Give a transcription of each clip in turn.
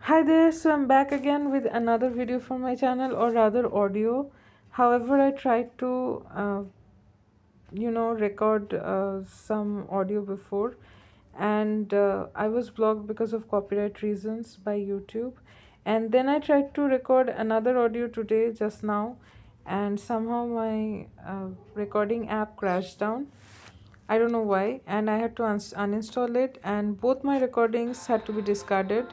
Hi there, so I'm back again with another video for my channel, or rather audio. However, I tried to record some audio before, and I was blocked because of copyright reasons by YouTube. And then I tried to record another audio today just now, and somehow my recording app crashed down. I don't know why, and I had to uninstall it, and both my recordings had to be discarded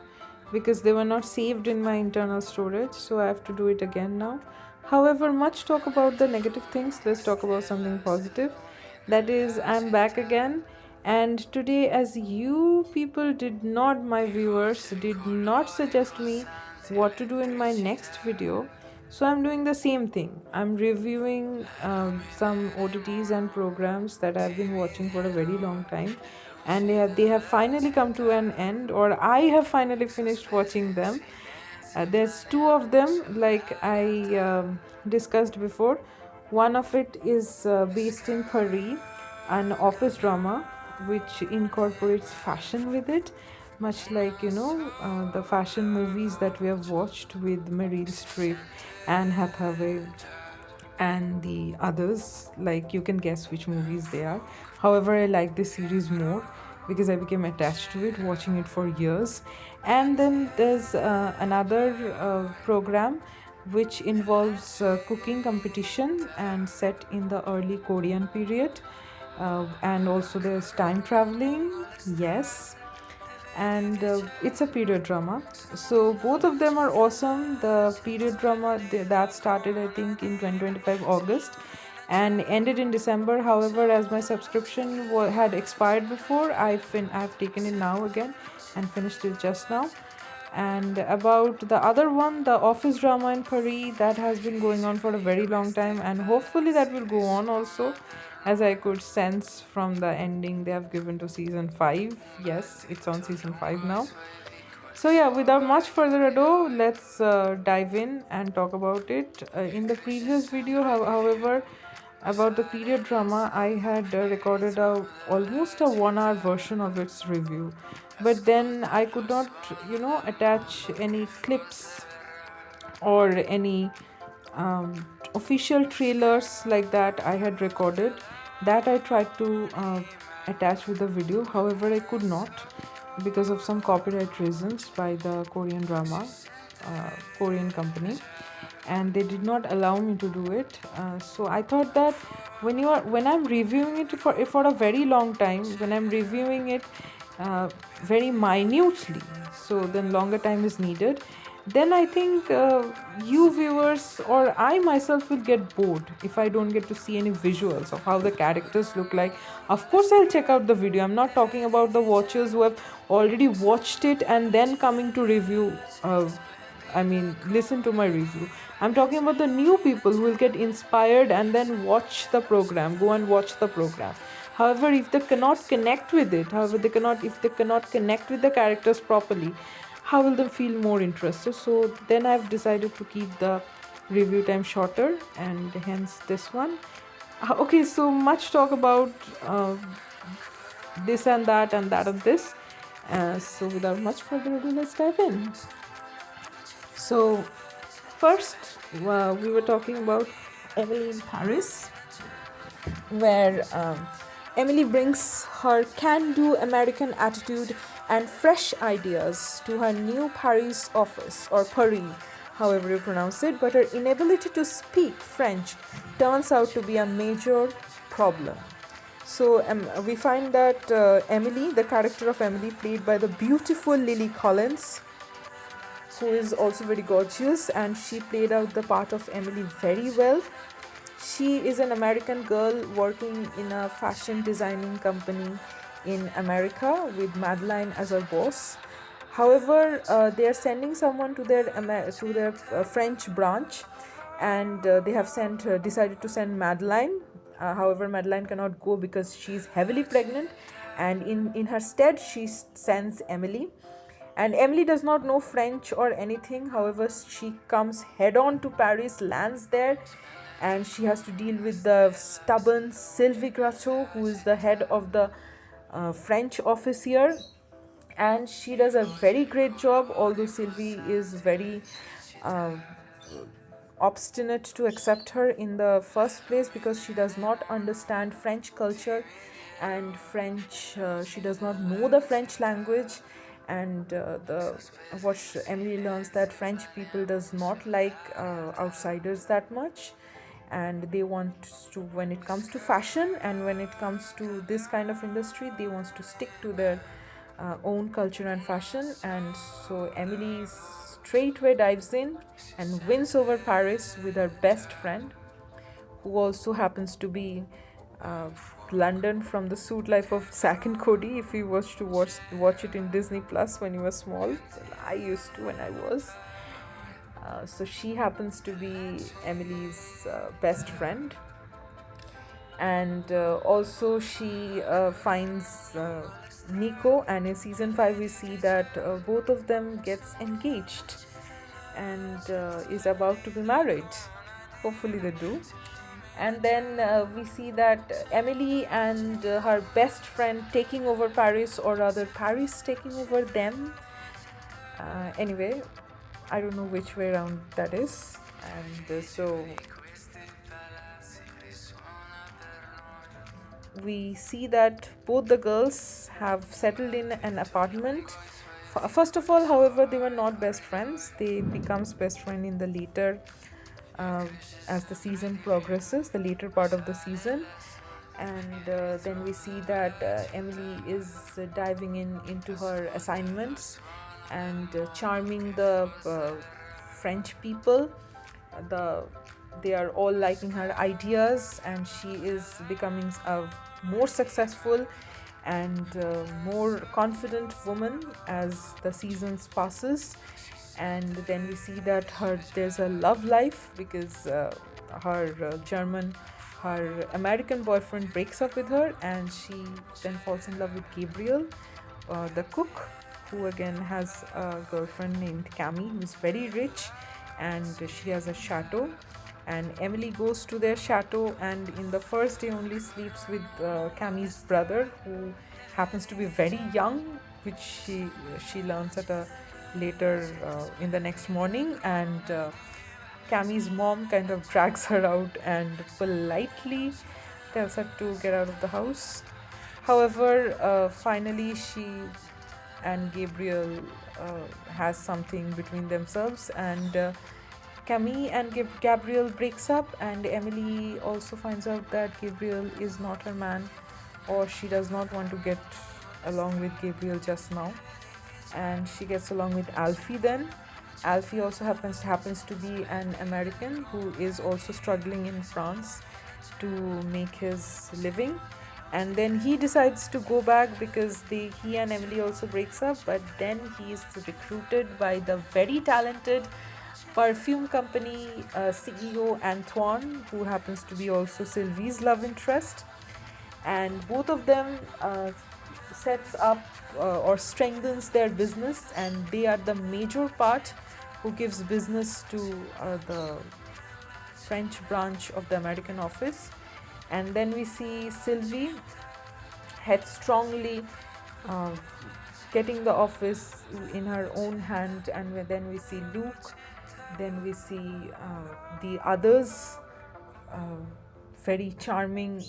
because they were not saved in my internal storage, so I have to do it again now. However, much talk about the negative things, let's talk about something positive. That is, I'm back again, and today, as you people did not, my viewers, did not suggest me what to do in my next video, so I'm doing the same thing. I'm reviewing some OTTs and programs that I've been watching for a very long time, and they have finally come to an end, or I have finally finished watching them. There's two of them, like I discussed before. One of it is based in Paris, an office drama which incorporates fashion with it, much like the fashion movies that we have watched with Meryl Streep, Anne Hathaway, and the others. Like, you can guess which movies they are. However, I like this series more because I became attached to it, watching it for years. And then there's another program which involves cooking competition and set in the early Korean period. And also there's time traveling, yes, and it's a period drama. So both of them are awesome. The period drama that started, I think, in 2025 August and ended in December. However, as my subscription had expired before, I've taken it now again and finished it just now. And about the other one, the office drama in Paris, that has been going on for a very long time, and hopefully that will go on also, as I could sense from the ending they have given to season 5. Yes, it's on season 5 now. So yeah, without much further ado, let's dive in and talk about it. In the previous video, however, about the period drama, I had recorded almost a 1 hour version of its review, but then I could not, attach any clips or any official trailers like that I had recorded, that I tried to attach with the video. However, I could not because of some copyright reasons by the Korean drama, Korean company, and they did not allow me to do it. So I thought that when I'm reviewing it for a very long time, when I'm reviewing it very minutely, so then longer time is needed, then I think you viewers or I myself will get bored if I don't get to see any visuals of how the characters look like. Of course, I'll check out the video. I'm not talking about the watchers who have already watched it and then coming to review. Listen to my review. I'm talking about the new people who will get inspired and then watch the program, go and watch the program. However, if they cannot connect with it, if they cannot connect with the characters properly, how will they feel more interested? So then I've decided to keep the review time shorter, and hence this one. Okay, so much talk about this and that and that and this. So without much further ado, let's dive in. So first, we were talking about Emily in Paris, where Emily brings her can-do American attitude and fresh ideas to her new Paris office, or Paris, however you pronounce it, but her inability to speak French turns out to be a major problem. So we find that Emily, the character of Emily, played by the beautiful Lily Collins, who is also very gorgeous, and she played out the part of Emily very well. She is an American girl working in a fashion designing company in America with Madeline as her boss. However, they are sending someone to their French branch, and they have decided to send Madeline. However, Madeline cannot go because she is heavily pregnant, and in her stead, she sends Emily. And Emily does not know French or anything. However, she comes head on to Paris, lands there, and she has to deal with the stubborn Sylvie Grasso, who is the head of the French office here. and she does a very great job, although Sylvie is very uh, obstinate to accept her in the first place because she does not understand French culture and French. She does not know the French language, and the what Emily learns that French people does not like outsiders that much, and they want to, when it comes to fashion and when it comes to this kind of industry, they want to stick to their own culture and fashion. And so Emily straightway dives in and wins over Paris with her best friend, who also happens to be uh, London from the Suit Life of Zack and Cody. If you was to watch it in Disney Plus when you were small, I used to when I was. So she happens to be Emily's best friend, and also she finds Nico, and in season 5 we see that both of them gets engaged and is about to be married. Hopefully they do. And then we see that Emily and her best friend taking over Paris, or rather Paris taking over them. Anyway, I don't know which way around that is. And so we see that both the girls have settled in an apartment. First of all, however, they were not best friends. They becomes best friend in the later, as the season progresses, the later part of the season. And then we see that Emily is diving into her assignments and charming the French people. The They are all liking her ideas, and she is becoming a more successful and more confident woman as the seasons passes. And then we see that there's a love life because her American boyfriend breaks up with her, and she then falls in love with Gabriel, the cook, who again has a girlfriend named Camille, who is very rich, and she has a chateau. And Emily goes to their chateau, and in the first day only sleeps with Camille's brother, who happens to be very young, which she learns at a later in the next morning. And Camille's mom kind of drags her out and politely tells her to get out of the house. However, finally she and Gabriel has something between themselves, and Camille and Gabriel breaks up, and Emily also finds out that Gabriel is not her man, or she does not want to get along with Gabriel just now, and she gets along with Alfie then. Alfie also happens to be an American who is also struggling in France to make his living. And then he decides to go back because he and Emily also breaks up, but then he is recruited by the very talented perfume company CEO Antoine, who happens to be also Sylvie's love interest. And both of them sets up or strengthens their business, and they are the major part who gives business to the French branch of the American office. And then we see Sylvie headstrongly getting the office in her own hand, and then we see Luke, then we see the others, very charming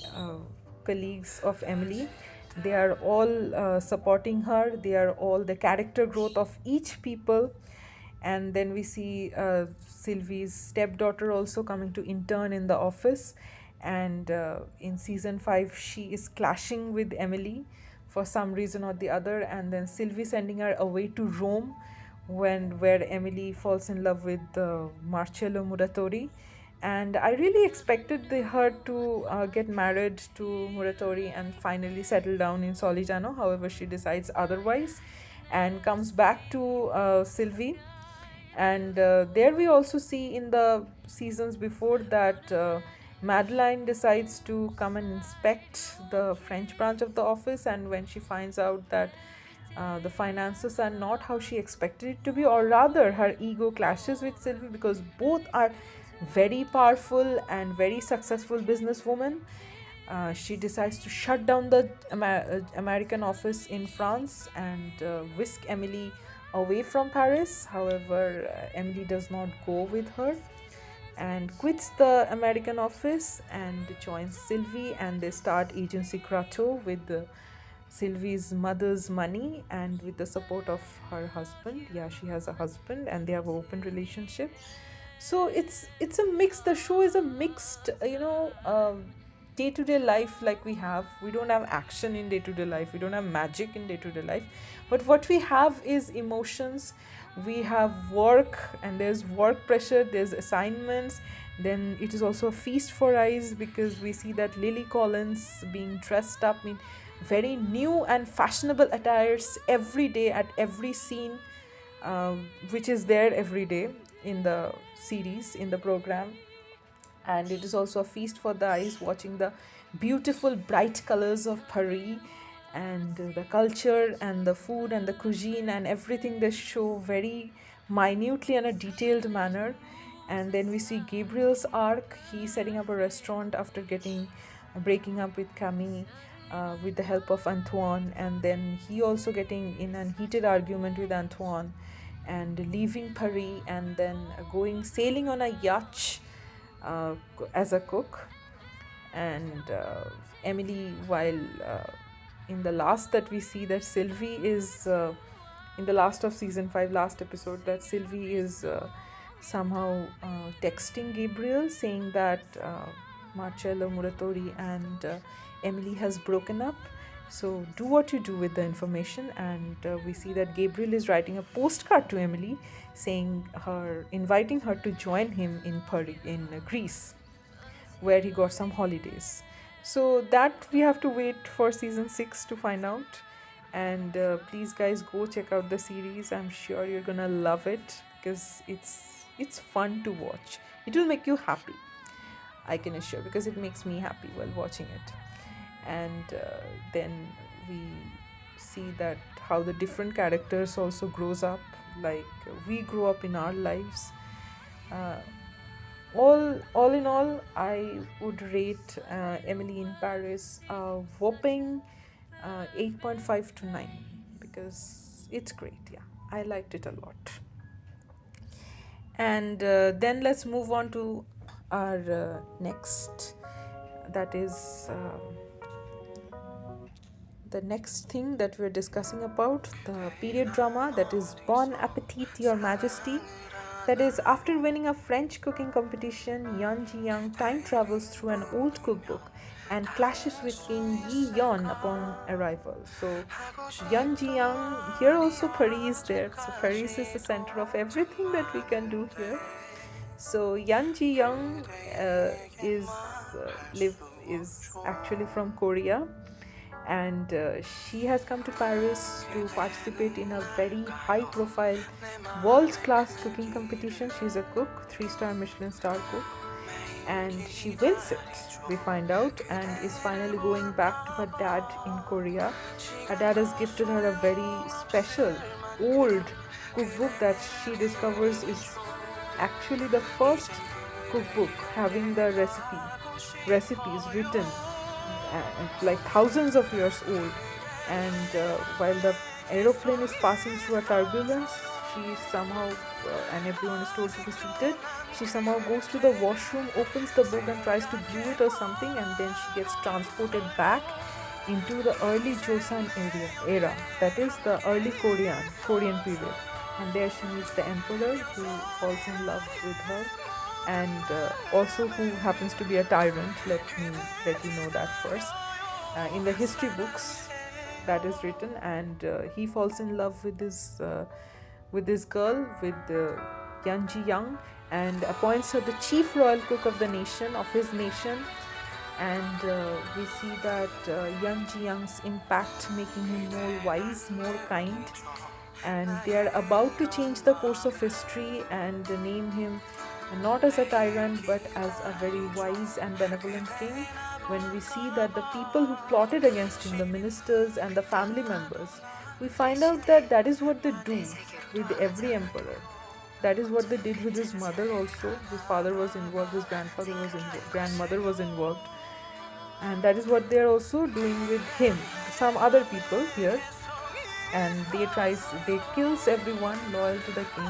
colleagues of Emily. They are all supporting her. They are all the character growth of each people. And then we see Sylvie's stepdaughter also coming to intern in the office, and in season 5 she is clashing with Emily for some reason or the other, and then Sylvie sending her away to Rome, where Emily falls in love with Marcello Muratori. And I really expected her to get married to Muratori and finally settle down in Solijano. However, she decides otherwise and comes back to Sylvie. And there we also see in the seasons before that Madeline decides to come and inspect the French branch of the office, and when she finds out that the finances are not how she expected it to be, or rather her ego clashes with Sylvie because both are very powerful and very successful businesswomen. She decides to shut down the American office in France and whisk Emily away from Paris. However, Emily does not go with her and quits the American office and joins Sylvie, and they start Agency Grotto with Sylvie's mother's money and with the support of her husband. Yeah, she has a husband and they have an open relationship. So it's a mix. The show is a mixed, day-to-day life. Like we don't have action in day-to-day life, we don't have magic in day-to-day life, but what we have is emotions. We have work, and there's work pressure, there's assignments. Then it is also a feast for eyes because we see that Lily Collins being dressed up in very new and fashionable attires every day at every scene, which is there every day in the series, in the program. And it is also a feast for the eyes watching the beautiful bright colors of Paris, and the culture and the food and the cuisine and everything they show very minutely in a detailed manner. And then we see Gabriel's arc. He's setting up a restaurant after breaking up with Camille, with the help of Antoine, and then he also getting in an heated argument with Antoine and leaving Paris, and then going sailing on a yacht as a cook. And Emily, while in the last that we see that Sylvie is in the last of season 5, last episode, that Sylvie is somehow texting Gabriel saying that Marcello Muratori and Emily has broken up, so do what you do with the information. And we see that Gabriel is writing a postcard to Emily inviting her to join him in Paris, in Greece, where he got some holidays. So that we have to wait for season 6 to find out. And please guys, go check out the series. I'm sure you're gonna love it because it's fun to watch. It will make you happy, I can assure, because it makes me happy while watching it. And then we see that how the different characters also grows up, like we grow up in our lives. All in all, I would rate Emily in Paris a whopping 8.5 to 9 because it's great. Yeah, I liked it a lot. And then let's move on to our next, that is the next thing that we're discussing about, the period drama, that is Bon Appetit Your Majesty. That is, after winning a French cooking competition, Yan Ji-young time travels through an old cookbook and clashes with King Yi Yon upon arrival. So Yan Ji-young, here also Paris is there. So Paris is the center of everything that we can do here. So Yan Ji-young is actually from Korea, and she has come to Paris to participate in a very high-profile, world-class cooking competition. She's a cook, 3-star Michelin star cook, and she wins it, we find out, and is finally going back to her dad in Korea. Her dad has gifted her a very special, old cookbook that she discovers is actually the first cookbook having the recipes written like thousands of years old. And while the aeroplane is passing through a turbulence, she somehow, and everyone is told to be seated, she somehow goes to the washroom, opens the book and tries to glue it or something, and then she gets transported back into the early Joseon era, that is the early Korean period. And there she meets the emperor, who falls in love with her, and also who happens to be a tyrant. Let you know that first. In the history books that is written, and he falls in love with this girl, with Yan Ji-young, and appoints her the chief royal cook of the nation, of his nation. And we see that Yan Ji-young's impact making him more wise, more kind, and they are about to change the course of history and name him not as a tyrant but as a very wise and benevolent king. When we see that the people who plotted against him, the ministers and the family members, we find out that that is what they do with every emperor. That is what they did with his mother also. His father was involved, his grandfather was involved, grandmother was involved. and that is what they are also doing with him, some other people here. And they kills everyone loyal to the king,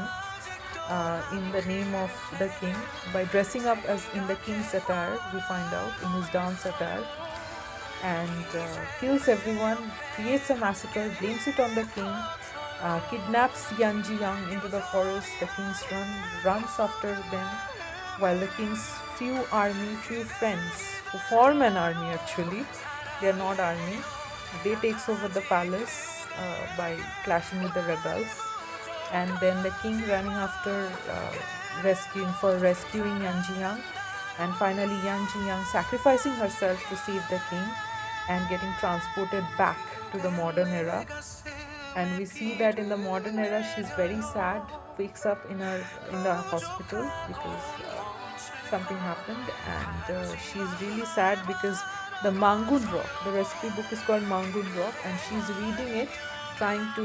in the name of the king, by dressing up as in the king's attire, we find out, in his dance attire, and kills everyone, creates a massacre, blames it on the king, kidnaps Yanji Yang into the forest. The king's runs after them, while the king's few friends, who form an army actually, they are not army, they takes over the palace by clashing with the rebels, and then the king running after rescuing Yan Yang, and finally Yan Yang sacrificing herself to save the king and getting transported back to the modern era. And we see that in the modern era she's very sad, wakes up in the hospital because something happened, and she's really sad because the Mangun Rock, the recipe book is called Mangun Rock, and she's reading it, trying to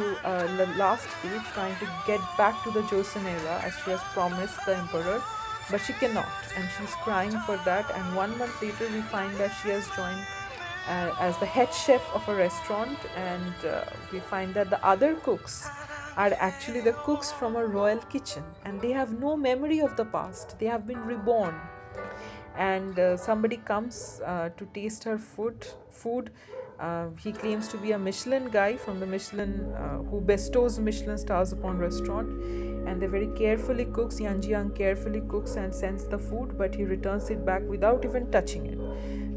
the last page, trying to get back to the Joseon era as she has promised the emperor, but she cannot, and she's crying for that. And 1 month later we find that she has joined as the head chef of a restaurant, and we find that the other cooks are actually the cooks from a royal kitchen, and they have no memory of the past, they have been reborn. And somebody comes to taste her food. He claims to be a Michelin guy from the Michelin, who bestows Michelin stars upon restaurant, and they very carefully cooks. Yan Jiang carefully cooks and sends the food, but he returns it back without even touching it.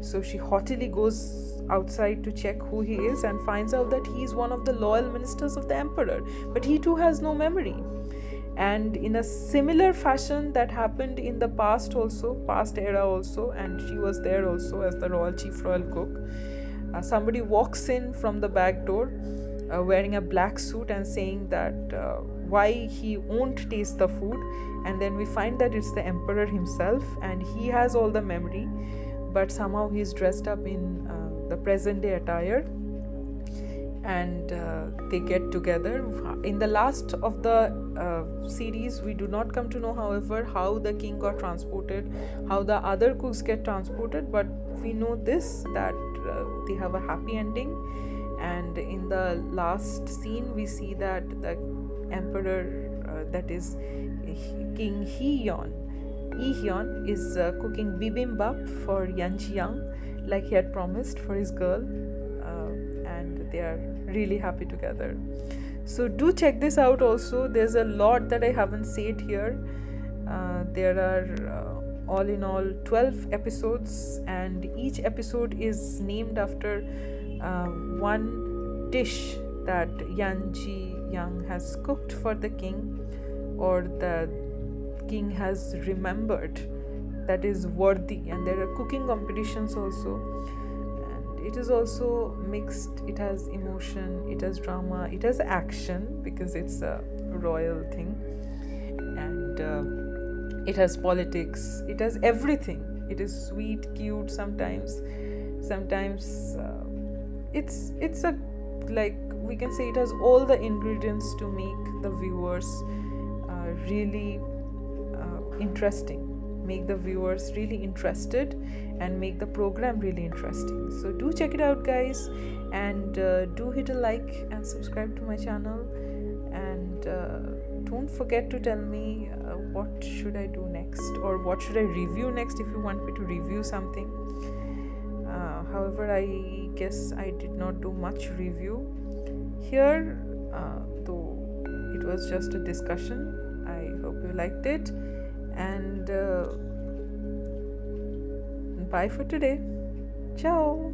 So she haughtily goes outside to check who he is, and finds out that he is one of the loyal ministers of the emperor, but he too has no memory. And in a similar fashion that happened in the past era also, and she was there also as the chief royal cook. Somebody walks in from the back door wearing a black suit and saying that why he won't taste the food, and then we find that it's the emperor himself, and he has all the memory, but somehow he's dressed up in the present day attire, and they get together. In the last of the series, we do not come to know, however, how the king got transported, how the other cooks get transported, but we know this, that they have a happy ending. And in the last scene we see that the emperor, that is King Hee-yeon is cooking bibimbap for Yan Jiang, like he had promised for his girl, and they are really happy together. So do check this out also. There's a lot that I haven't said here. There are all in all 12 episodes, and each episode is named after one dish that Yan Jiang has cooked for the king, or the king has remembered, that is worthy. And there are cooking competitions also, and it is also mixed. It has emotion, it has drama, it has action, because it's a royal thing, and it has politics, it has everything. It is sweet, cute, sometimes it's a, like, we can say it has all the ingredients to make the viewers really interesting, make the viewers really interested, and make the program really interesting. So do check it out, guys, and do hit a like and subscribe to my channel, and don't forget to tell me what should I do next, or what should I review next, if you want me to review something. However, I guess I did not do much review here, though it was just a discussion. I hope you liked it, and bye for today. Ciao.